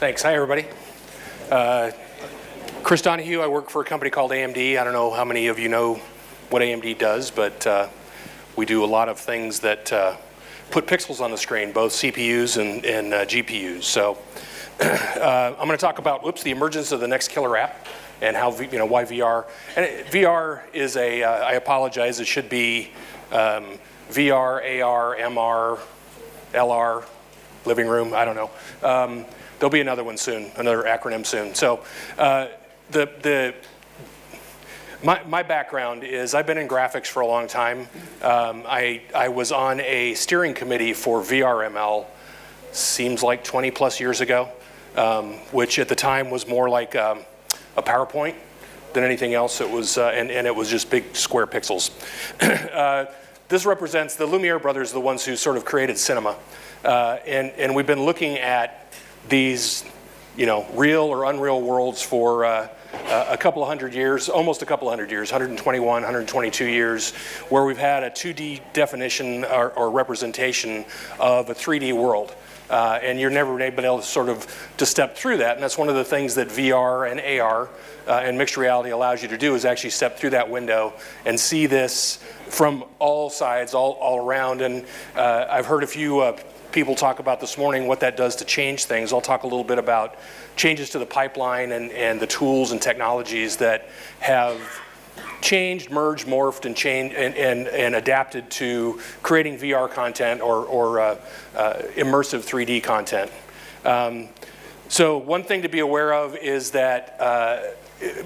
Thanks. Hi, everybody. Chris Donahue. I work for a company called AMD. I don't know how many of you know what AMD does, but we do a lot of things that put pixels on the screen, both CPUs and GPUs. So I'm going to talk about, the emergence of the next killer app and how, why VR. And VR is I apologize, it should be VR, AR, MR, LR, living room, I don't know. There'll be another one soon, another acronym soon. So my background is I've been in graphics for a long time. I was on a steering committee for VRML, seems like 20 plus years ago, which at the time was more like a PowerPoint than anything else. It was, and it was just big square pixels. This represents the Lumiere brothers, the ones who sort of created cinema. And we've been looking at these, real or unreal worlds for a couple of hundred years, almost a couple of hundred years, 121, 122 years, where we've had a 2D definition or representation of a 3D world. And you're never been able to step through that. And that's one of the things that VR and AR and mixed reality allows you to do, is actually step through that window and see this from all sides, all around. And I've heard a few people talk about this morning what that does to change things. I'll talk a little bit about changes to the pipeline and the tools and technologies that have changed, merged, morphed, and changed and adapted to creating VR content or immersive 3D content. So one thing to be aware of is that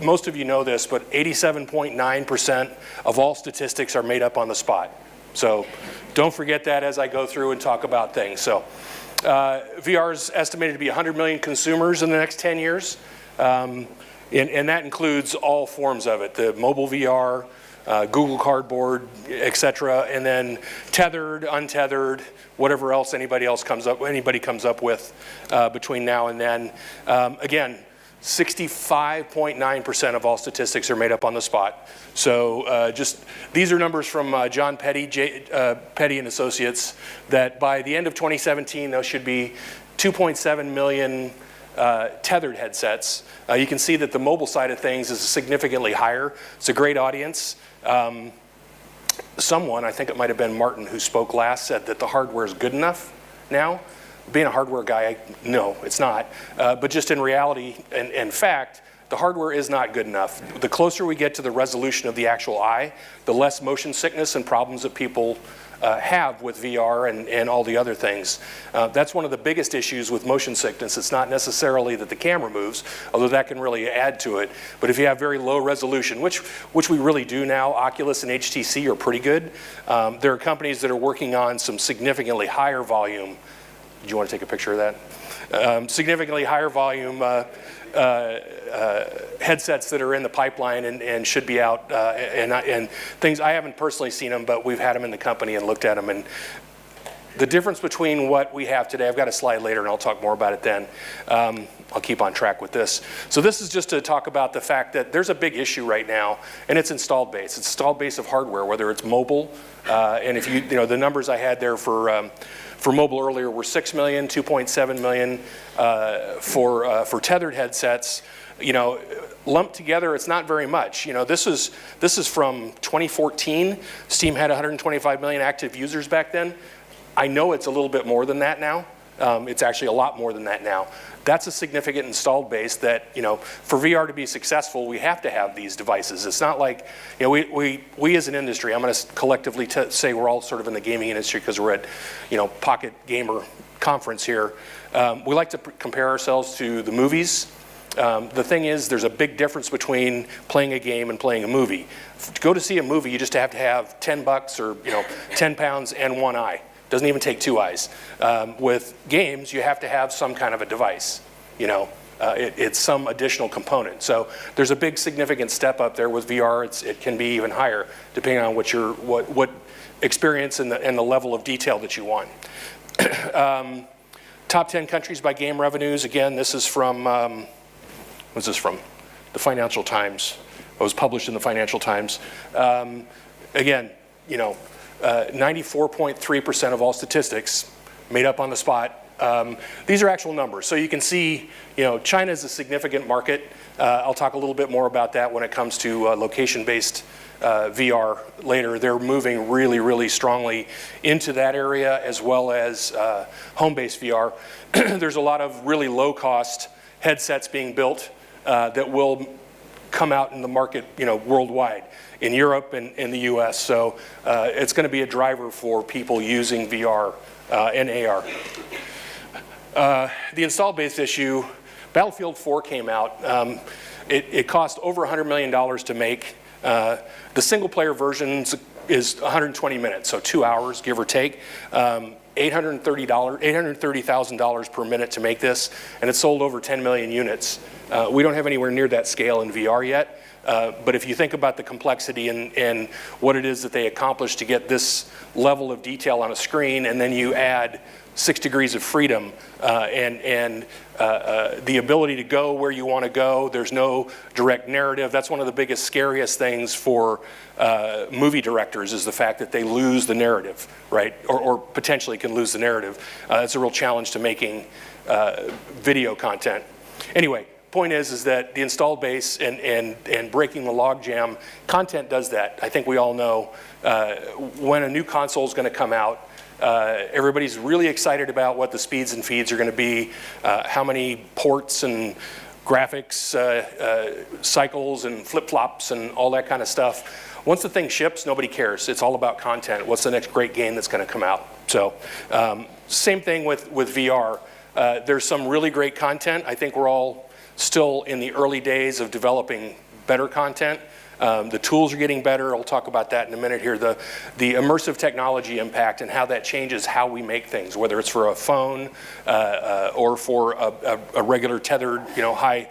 most of you know this, but 87.9% of all statistics are made up on the spot. So don't forget that as I go through and talk about things. So VR is estimated to be 100 million consumers in the next 10 years. And that includes all forms of it, the mobile VR, Google Cardboard, etc., and then tethered, untethered, whatever else anybody comes up with between now and then. Again, 65.9% of all statistics are made up on the spot. So these are numbers from John Petty, Petty and Associates, that by the end of 2017, there should be 2.7 million tethered headsets. You can see that the mobile side of things is significantly higher. It's a great audience. Someone, I think it might have been Martin who spoke last, said that the hardware is good enough now. Being a hardware guy, no, it's not. But just in reality and fact, the hardware is not good enough. The closer we get to the resolution of the actual eye, the less motion sickness and problems that people have with VR and all the other things. That's one of the biggest issues with motion sickness. It's not necessarily that the camera moves, although that can really add to it. But if you have very low resolution, which we really do now, Oculus and HTC are pretty good. There are companies that are working on some significantly higher volume. Do you want to take a picture of that? Significantly higher volume headsets that are in the pipeline and should be out, and things. I haven't personally seen them, but we've had them in the company and looked at them. And the difference between what we have today, I've got a slide later and I'll talk more about it then. I'll keep on track with this. So this is just to talk about the fact that there's a big issue right now, and it's installed base. It's installed base of hardware, whether it's mobile, and if you the numbers I had there for mobile earlier were 6 million, 2.7 million for tethered headsets. Lumped together, it's not very much. This is from 2014. Steam had 125 million active users back then. I know it's a little bit more than that now. It's actually a lot more than that now. That's a significant installed base that, for VR to be successful, we have to have these devices. It's not like, we as an industry, I'm going to collectively say we're all sort of in the gaming industry because we're at, Pocket Gamer Conference here. We like to compare ourselves to the movies. The thing is, there's a big difference between playing a game and playing a movie. To go to see a movie, you just have to have $10 or 10 pounds and one eye. Doesn't even take two eyes. With games, you have to have some kind of a device. It's some additional component. So there's a big significant step up there with VR. It can be even higher depending on what experience and the level of detail that you want. Top 10 countries by game revenues. Again, this is from what's this from? The Financial Times. It was published in the Financial Times. Again, 94.3% of all statistics made up on the spot These are actual numbers. So you can see, China is a significant market. I'll talk a little bit more about that when it comes to location-based VR later. They're moving really, really strongly into that area, as well as home-based VR. There's a lot of really low-cost headsets being built that will come out in the market, worldwide, in Europe and in the US. So it's going to be a driver for people using VR and AR. The install base issue, Battlefield 4 came out. It cost over $100 million to make. The single player version is 120 minutes, so 2 hours, give or take. $830,000 per minute to make this, and it sold over 10 million units. We don't have anywhere near that scale in VR yet, but if you think about the complexity and what it is that they accomplished to get this level of detail on a screen, and then you add 6 degrees of freedom and the ability to go where you want to go. There's no direct narrative. That's one of the biggest, scariest things for movie directors, is the fact that they lose the narrative, right? Or potentially can lose the narrative. It's a real challenge to making video content. Anyway, point is that the installed base and breaking the logjam, content does that. I think we all know when a new console is going to come out, everybody's really excited about what the speeds and feeds are going to be, how many ports and graphics cycles and flip-flops and all that kind of stuff. Once the thing ships, nobody cares. It's all about content. What's the next great game that's going to come out? So same thing with VR. There's some really great content. I think we're all still in the early days of developing better content. The tools are getting better. I'll talk about that in a minute here. The immersive technology impact and how that changes how we make things, whether it's for a phone or for a regular tethered, high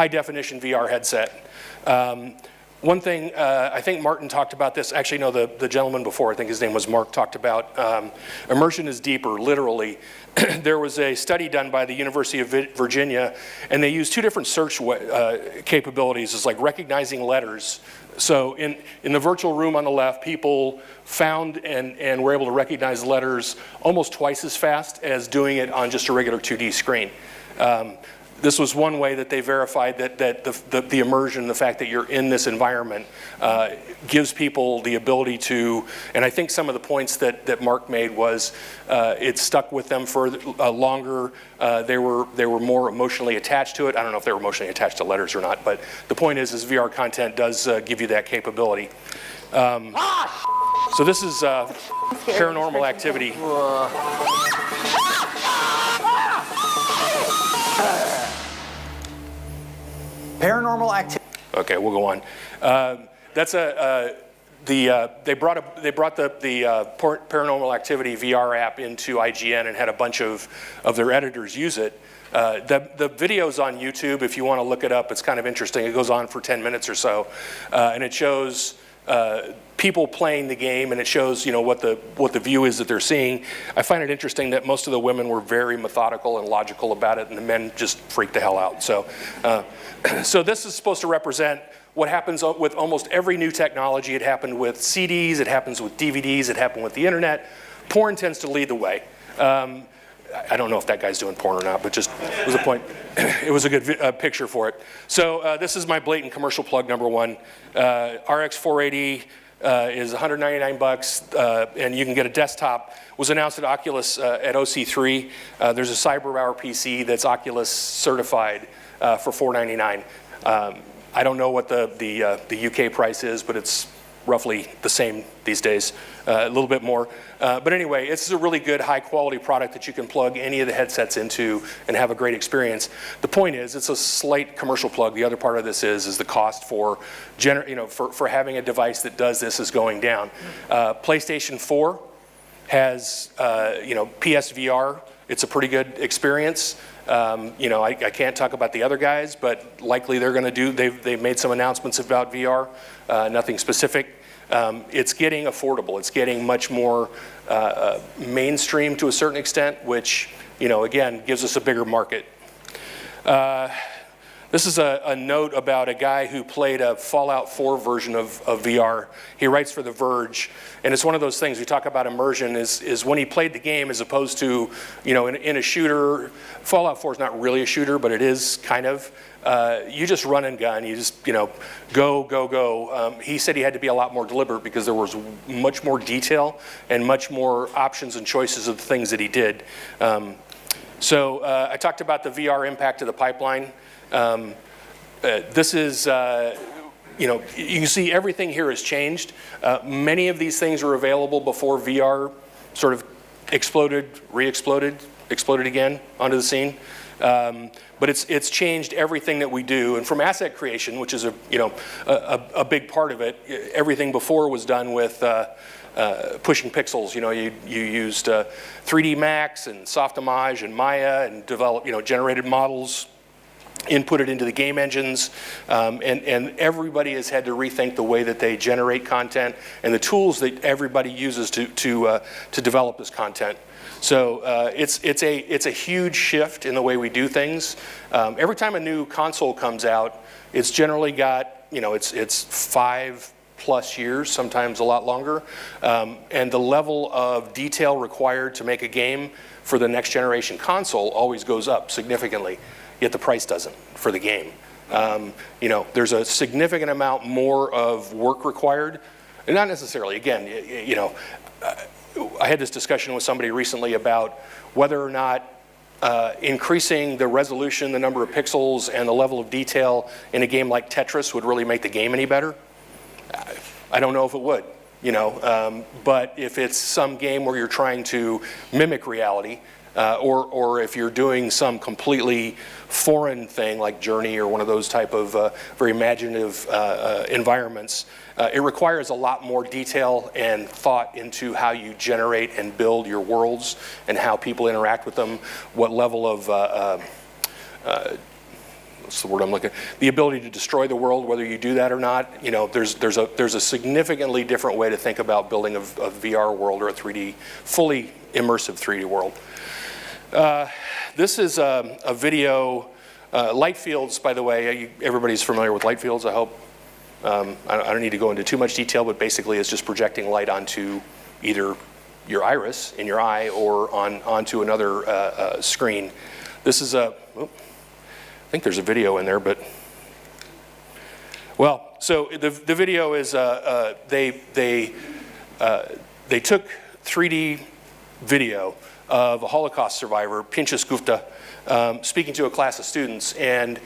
definition VR headset. One thing, I think Martin talked about this. Actually, no, the gentleman before, I think his name was Mark, talked about immersion is deeper, literally. There was a study done by the University of Virginia, and they used 2 different search capabilities. It's like recognizing letters. So in the virtual room on the left, people found and were able to recognize letters almost twice as fast as doing it on just a regular 2D screen. This was one way that they verified that the immersion, the fact that you're in this environment, gives people the ability to, and I think some of the points that Mark made was it stuck with them for longer. They were more emotionally attached to it. I don't know if they were emotionally attached to letters or not, but the point is VR content does give you that capability. So this is Paranormal Activity. Paranormal Activity. Okay, we'll go on. That's they brought the Paranormal Activity VR app into IGN and had a bunch of their editors use it. The video's on YouTube if you want to look it up. It's kind of interesting. It goes on for 10 minutes or so, and it shows people playing the game, and it shows what the view is that they're seeing. I find it interesting that most of the women were very methodical and logical about it, and the men just freaked the hell out. So, so this is supposed to represent what happens with almost every new technology. It happened with CDs, it happens with DVDs, it happened with the internet. Porn tends to lead the way. I don't know if that guy's doing porn or not, but just was a point. It was a good picture for it. So this is my blatant commercial plug number 1. RX 480 is $199, and you can get a desktop. Was announced at Oculus at OC3. There's a CyberHour PC that's Oculus certified for $499. I don't know what the UK price is, but it's roughly the same these days, a little bit more. But anyway, it's a really good, high-quality product that you can plug any of the headsets into and have a great experience. The point is, it's a slight commercial plug. The other part of this is the cost for having a device that does this is going down. PlayStation 4 has PSVR. It's a pretty good experience. I can't talk about the other guys, but likely they're going to do. They've made some announcements about VR. Nothing specific. It's getting affordable. It's getting much more mainstream to a certain extent, which again gives us a bigger market. This is a note about a guy who played a Fallout 4 version of VR. He writes for The Verge, and it's one of those things we talk about immersion is when he played the game as opposed to, you know, in a shooter. Fallout 4 is not really a shooter, but it is kind of. You just run and gun, you just, you know, go, go, go. He said he had to be a lot more deliberate because there was much more detail and much more options and choices of the things that he did. So I talked about the VR impact of the pipeline. This is, you know, you can see everything here has changed. Many of these things were available before VR sort of exploded, re-exploded, exploded again onto the scene. But it's changed everything that we do. And from asset creation, which is a big part of it, everything before was done with pushing pixels. You know, you used 3D Max and Softimage and Maya and developed, you know, generated models, inputted into the game engines, and everybody has had to rethink the way that they generate content and the tools that everybody uses to develop this content. So it's a huge shift in the way we do things. Every time a new console comes out, it's generally got, you know, it's 5+ years, sometimes a lot longer, and the level of detail required to make a game for the next generation console always goes up significantly. Yet the price doesn't for the game. You know, there's a significant amount more of work required, and not necessarily. Again, you know, I had this discussion with somebody recently about whether or not increasing the resolution, the number of pixels, and the level of detail in a game like Tetris would really make the game any better. I don't know if it would. You know, but if it's some game where you're trying to mimic reality, or if you're doing some completely foreign thing like Journey or one of those type of very imaginative environments, it requires a lot more detail and thought into how you generate and build your worlds and how people interact with them, what level of what's the word I'm looking at? The ability to destroy the world, whether you do that or not. You know, there's a significantly different way to think about building a VR world or a 3D, fully immersive 3D world. This is a video, light fields, by the way. Everybody's familiar with light fields, I hope. I don't need to go into too much detail, but basically it's just projecting light onto either your iris in your eye or onto another screen. This is a, I think there's a video in there, but, well, so the video is, they took 3D video of a Holocaust survivor, Pinchas Gupta, speaking to a class of students, and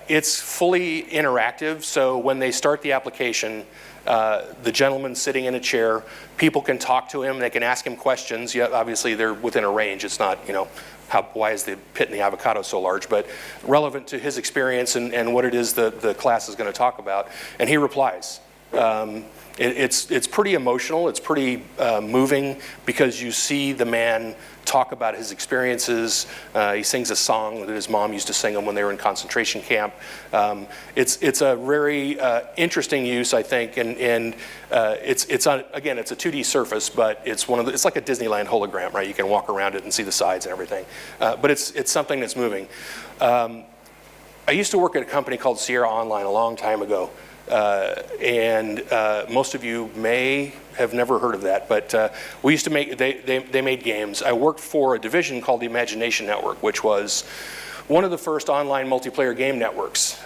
it's fully interactive. So when they start the application, the gentleman's sitting in a chair, people can talk to him, they can ask him questions. Yeah, obviously they're within a range. It's not, you know, why is the pit in the avocado so large, but relevant to his experience and what it is the class is going to talk about. And he replies. It's pretty emotional, it's pretty moving, because you see the man talk about his experiences. He sings a song that his mom used to sing him when they were in concentration camp. It's a very interesting use, I think, and it's on, again, it's a 2D surface, but it's it's like a Disneyland hologram, right? You can walk around it and see the sides and everything. But it's something that's moving. I used to work at a company called Sierra Online a long time ago. And most of you may have never heard of that, but we used to make, they made games. I worked for a division called the Imagination Network, which was one of the first online multiplayer game networks.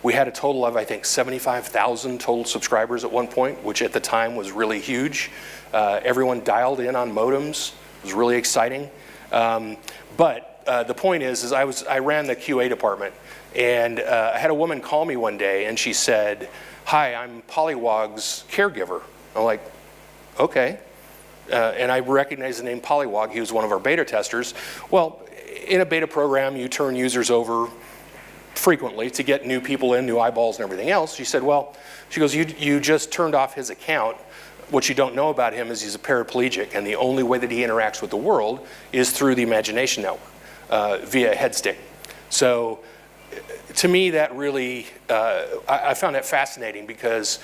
We had a total of, I think, 75,000 total subscribers at one point, which at the time was really huge. Everyone dialed in on modems. It was really exciting. But the point is I ran the QA department. And I had a woman call me one day, and she said, "Hi, I'm Polywog's caregiver." I'm like, okay. And I recognized the name Polywog. He was one of our beta testers. Well, in a beta program, you turn users over frequently to get new people in, new eyeballs and everything else. She said, well, she goes, you just turned off his account. What you don't know about him is he's a paraplegic, and the only way that he interacts with the world is through the Imagination Network via a head stick. So to me, that really, I found that fascinating, because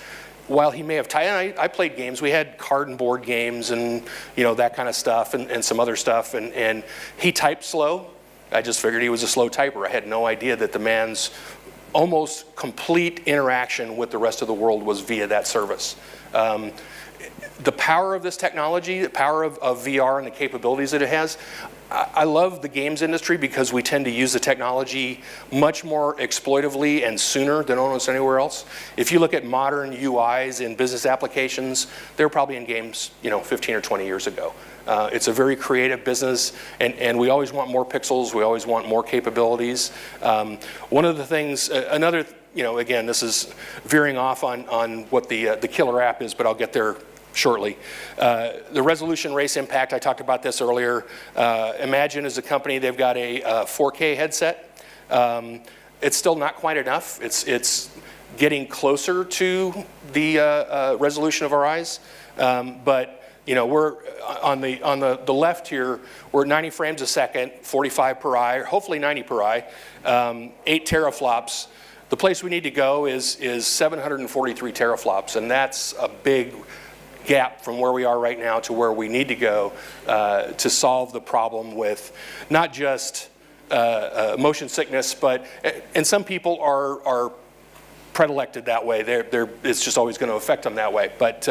while he may have, I played games, we had card and board games and, you know, that kind of stuff and some other stuff, and he typed slow, I just figured he was a slow typer. I had no idea that the man's almost complete interaction with the rest of the world was via that service. The power of this technology, the power of VR and the capabilities that it has, I love the games industry because we tend to use the technology much more exploitively and sooner than almost anywhere else. If you look at modern UIs in business applications, they're probably in games, 15 or 20 years ago. It's a very creative business, and we always want more pixels, we always want more capabilities. One of the things, again, this is veering off on what the killer app is, but I'll get there shortly. The resolution race impact, I talked about this earlier. Imagine as a company, they've got a 4K headset. It's still not quite enough. It's getting closer to the resolution of our eyes. But we're on the left here, we're at 90 frames a second, 45 per eye, hopefully 90 per eye, 8 teraflops. The place we need to go is 743 teraflops, and that's a big gap from where we are right now to where we need to go to solve the problem with not just motion sickness, and some people are predilected that way. It's just always going to affect them that way. But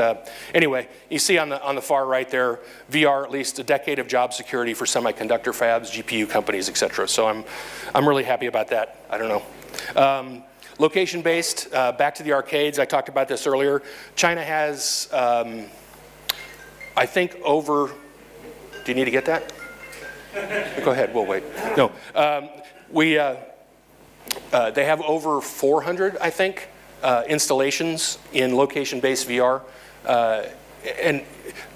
anyway, you see on the far right there, VR, at least a decade of job security for semiconductor fabs, GPU companies, etc. So I'm really happy about that. I don't know. Location-based, back to the arcades, I talked about this earlier. China has, I think, over, do you need to get that? Go ahead, we'll wait. No, they have over 400, I think, installations in location-based VR. And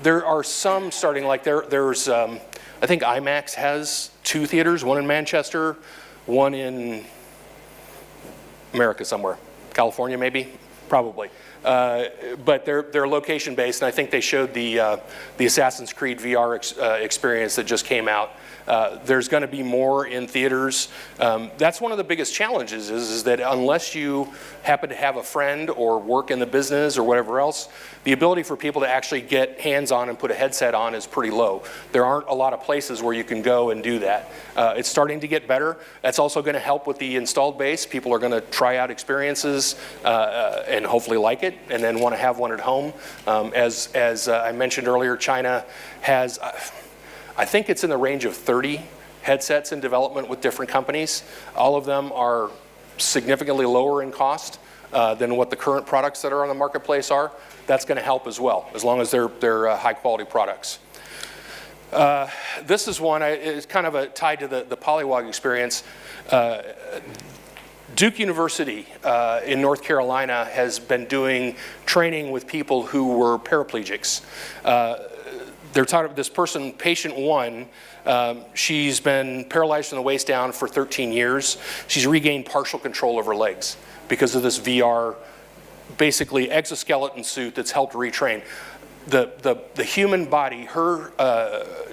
there are some starting, like there's, I think IMAX has 2 theaters, one in Manchester, one in America somewhere, California maybe, probably. But they're location-based, and I think they showed the Assassin's Creed VR experience that just came out. There's going to be more in theaters. That's one of the biggest challenges is that unless you happen to have a friend or work in the business or whatever else, the ability for people to actually get hands-on and put a headset on is pretty low. There aren't a lot of places where you can go and do that. It's starting to get better. That's also going to help with the installed base. People are going to try out experiences and hopefully like it and then want to have one at home. As I mentioned earlier, China has, I think it's in the range of 30 headsets in development with different companies. All of them are significantly lower in cost than what the current products that are on the marketplace are. That's going to help as well, as long as they're high quality products. This is one, it's kind of tied to the Polywog experience. Duke University in North Carolina has been doing training with people who were paraplegics. They're talking about this person, patient 1, she's been paralyzed from the waist down for 13 years. She's regained partial control of her legs because of this VR, basically exoskeleton suit that's helped retrain. The human body, her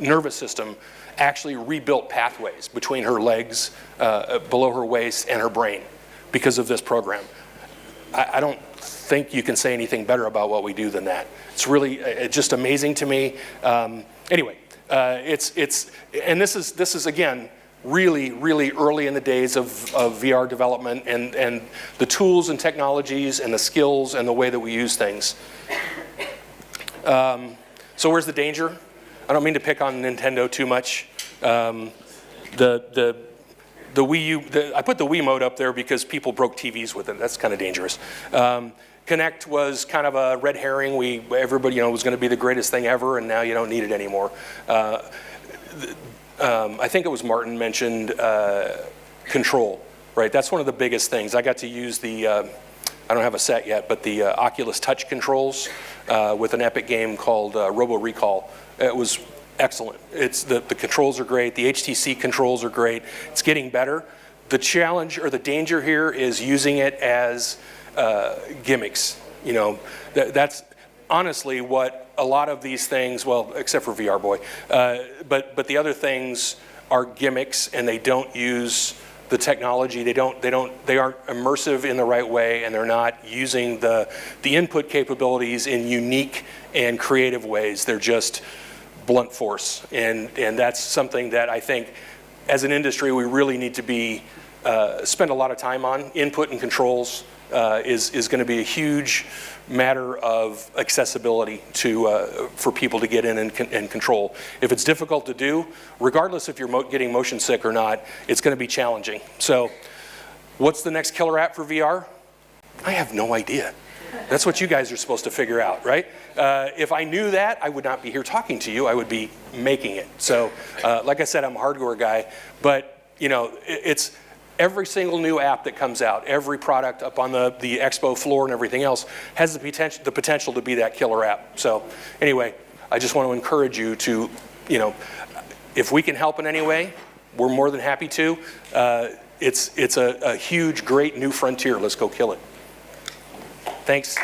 nervous system, actually rebuilt pathways between her legs, below her waist, and her brain because of this program. I don't think you can say anything better about what we do than that. It's really just amazing to me. Anyway, and this is again really early in the days of VR development and the tools and technologies and the skills and the way that we use things. So where's the danger? I don't mean to pick on Nintendo too much. The Wii U, I put the Wii mode up there because people broke TVs with it. That's kind of dangerous. Kinect was kind of a red herring. Everybody was going to be the greatest thing ever, and now you don't need it anymore. I think it was Martin mentioned control, right? That's one of the biggest things. I got to use the, I don't have a set yet, but the Oculus Touch controls with an Epic game called Robo Recall. It was excellent. The controls are great. The HTC controls are great. It's getting better. The challenge or the danger here is using it as gimmicks. That's honestly what a lot of these things, well, except for VR Boy, but the other things are gimmicks, and they don't use the technology. They aren't immersive in the right way, and they're not using the input capabilities in unique and creative ways. They're just blunt force, and that's something that I think as an industry, we really need to be, spend a lot of time on. Input and controls is going to be a huge matter of accessibility for people to get in and control. If it's difficult to do, regardless if you're getting motion sick or not, it's going to be challenging. So what's the next killer app for VR? I have no idea. That's what you guys are supposed to figure out, right? If I knew that, I would not be here talking to you. I would be making it. So like I said, I'm a hardware guy, but you know, it's every single new app that comes out, every product up on the expo floor and everything else has the potential to be that killer app. So anyway, I just want to encourage you to, you know, if we can help in any way, we're more than happy to. It's a huge, great new frontier. Let's go kill it. Thanks.